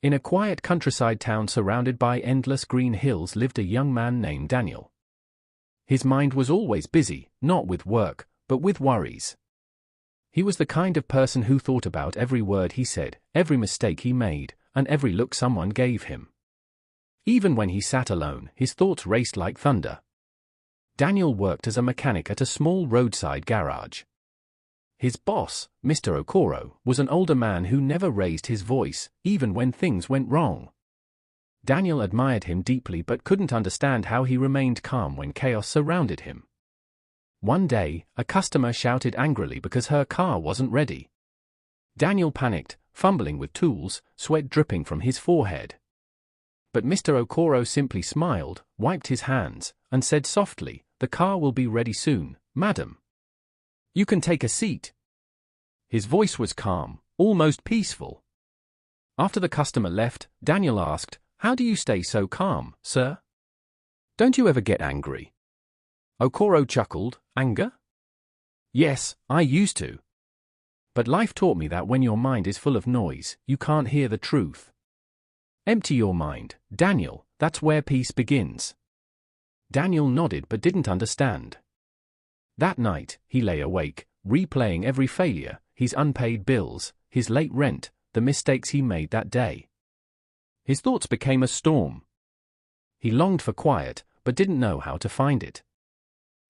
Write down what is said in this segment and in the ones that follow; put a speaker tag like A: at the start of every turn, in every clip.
A: In a quiet countryside town surrounded by endless green hills lived a young man named Daniel. His mind was always busy, not with work, but with worries. He was the kind of person who thought about every word he said, every mistake he made, and every look someone gave him. Even when he sat alone, his thoughts raced like thunder. Daniel worked as a mechanic at a small roadside garage. His boss, Mr. Okoro, was an older man who never raised his voice, even when things went wrong. Daniel admired him deeply but couldn't understand how he remained calm when chaos surrounded him. One day, a customer shouted angrily because her car wasn't ready. Daniel panicked, fumbling with tools, sweat dripping from his forehead. But Mr. Okoro simply smiled, wiped his hands, and said softly, "The car will be ready soon, madam. You can take a seat." His voice was calm, almost peaceful. After the customer left, Daniel asked, "How do you stay so calm, sir? Don't you ever get angry?" Okoro chuckled, "Anger? Yes, I used to. But life taught me that when your mind is full of noise, you can't hear the truth. Empty your mind, Daniel, that's where peace begins." Daniel nodded but didn't understand. That night, he lay awake, replaying every failure, his unpaid bills, his late rent, the mistakes he made that day. His thoughts became a storm. He longed for quiet, but didn't know how to find it.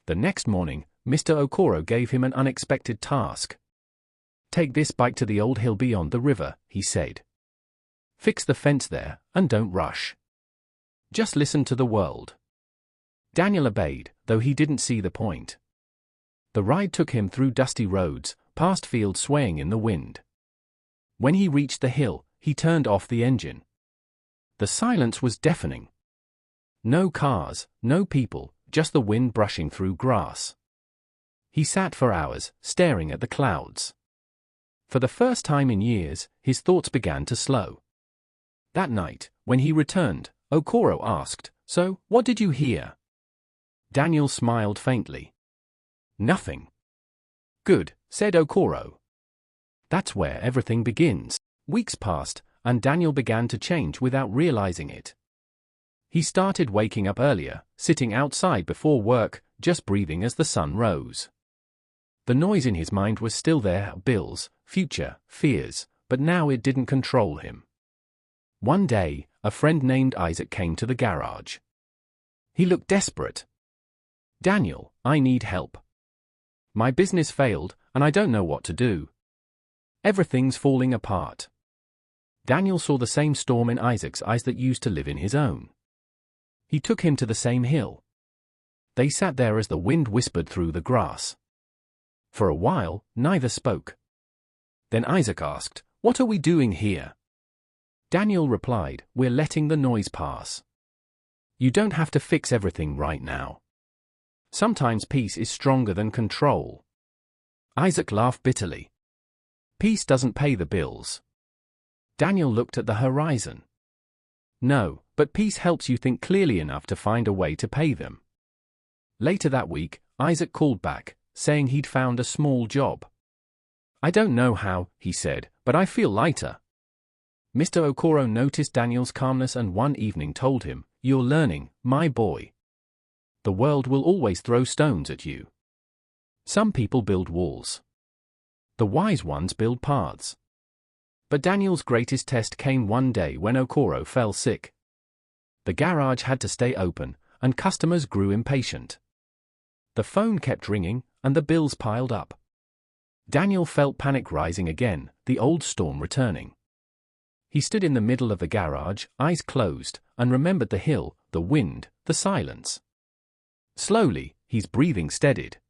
A: The next morning, Mr. Okoro gave him an unexpected task. "Take this bike to the old hill beyond the river," he said. "Fix the fence there, and don't rush. Just listen to the world." Daniel obeyed, though he didn't see the point. The ride took him through dusty roads, past fields swaying in the wind. When he reached the hill, he turned off the engine. The silence was deafening. No cars, no people, just the wind brushing through grass. He sat for hours, staring at the clouds. For the first time in years, his thoughts began to slow. That night, when he returned, Okoro asked, "So, what did you hear?" Daniel smiled faintly. "Nothing." "Good," said Okoro. "That's where everything begins." Weeks passed, and Daniel began to change without realizing it. He started waking up earlier, sitting outside before work, just breathing as the sun rose. The noise in his mind was still there, bills, future, fears, but now it didn't control him. One day, a friend named Isaac came to the garage. He looked desperate. "Daniel, I need help. My business failed, and I don't know what to do. Everything's falling apart." Daniel saw the same storm in Isaac's eyes that used to live in his own. He took him to the same hill. They sat there as the wind whispered through the grass. For a while, neither spoke. Then Isaac asked, "What are we doing here?" Daniel replied, "We're letting the noise pass. You don't have to fix everything right now. Sometimes peace is stronger than control." Isaac laughed bitterly. "Peace doesn't pay the bills." Daniel looked at the horizon. "No, but peace helps you think clearly enough to find a way to pay them." Later that week, Isaac called back, saying he'd found a small job. "I don't know how," he said, "but I feel lighter." Mr. Okoro noticed Daniel's calmness and one evening told him, "You're learning, my boy. The world will always throw stones at you. Some people build walls. The wise ones build paths." But Daniel's greatest test came one day when Okoro fell sick. The garage had to stay open, and customers grew impatient. The phone kept ringing, and the bills piled up. Daniel felt panic rising again, the old storm returning. He stood in the middle of the garage, eyes closed, and remembered the hill, the wind, the silence. Slowly, his breathing steadied.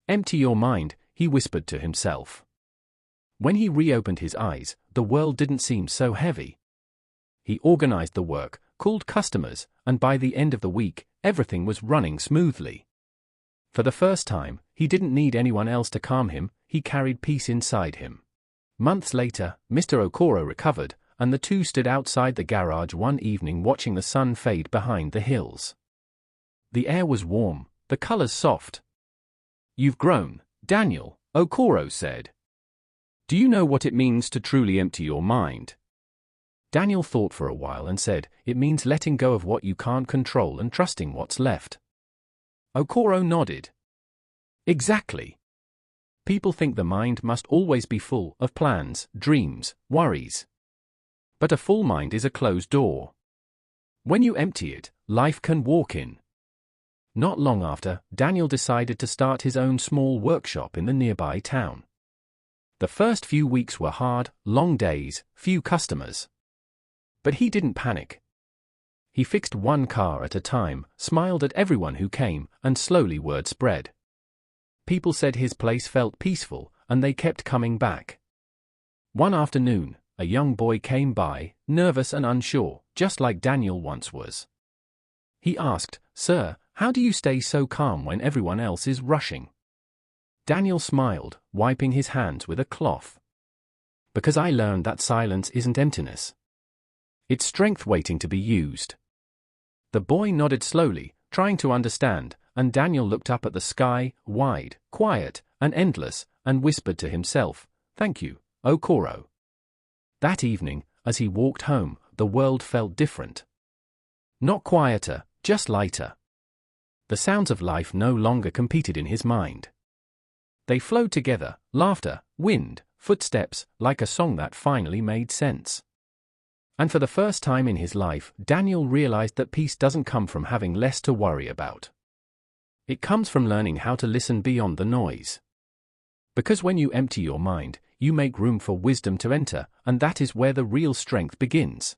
A: "Empty your mind," he whispered to himself. When he reopened his eyes, the world didn't seem so heavy. He organized the work, called customers, and by the end of the week, everything was running smoothly. For the first time, he didn't need anyone else to calm him, he carried peace inside him. Months later, Mr. Okoro recovered, and the two stood outside the garage one evening watching the sun fade behind the hills. The air was warm, the colors soft. "You've grown, Daniel," Okoro said. "Do you know what it means to truly empty your mind?" Daniel thought for a while and said, "It means letting go of what you can't control and trusting what's left." Okoro nodded. Exactly. People think the mind must always be full of plans, dreams, worries. But a full mind is a closed door. When you empty it, life can walk in. Not long after, Daniel decided to start his own small workshop in the nearby town. The first few weeks were hard, long days, few customers. But he didn't panic. He fixed one car at a time, smiled at everyone who came, and slowly word spread. People said his place felt peaceful, and they kept coming back. One afternoon, a young boy came by, nervous and unsure, just like Daniel once was. He asked, "Sir, how do you stay so calm when everyone else is rushing?" Daniel smiled, wiping his hands with a cloth. "Because I learned that silence isn't emptiness. It's strength waiting to be used." The boy nodded slowly, trying to understand, and Daniel looked up at the sky, wide, quiet, and endless, and whispered to himself, "Thank you, Okoro." That evening, as he walked home, the world felt different. Not quieter, just lighter. The sounds of life no longer competed in his mind. They flowed together, laughter, wind, footsteps, like a song that finally made sense. And for the first time in his life, Daniel realized that peace doesn't come from having less to worry about. It comes from learning how to listen beyond the noise. Because when you empty your mind, you make room for wisdom to enter, and that is where the real strength begins.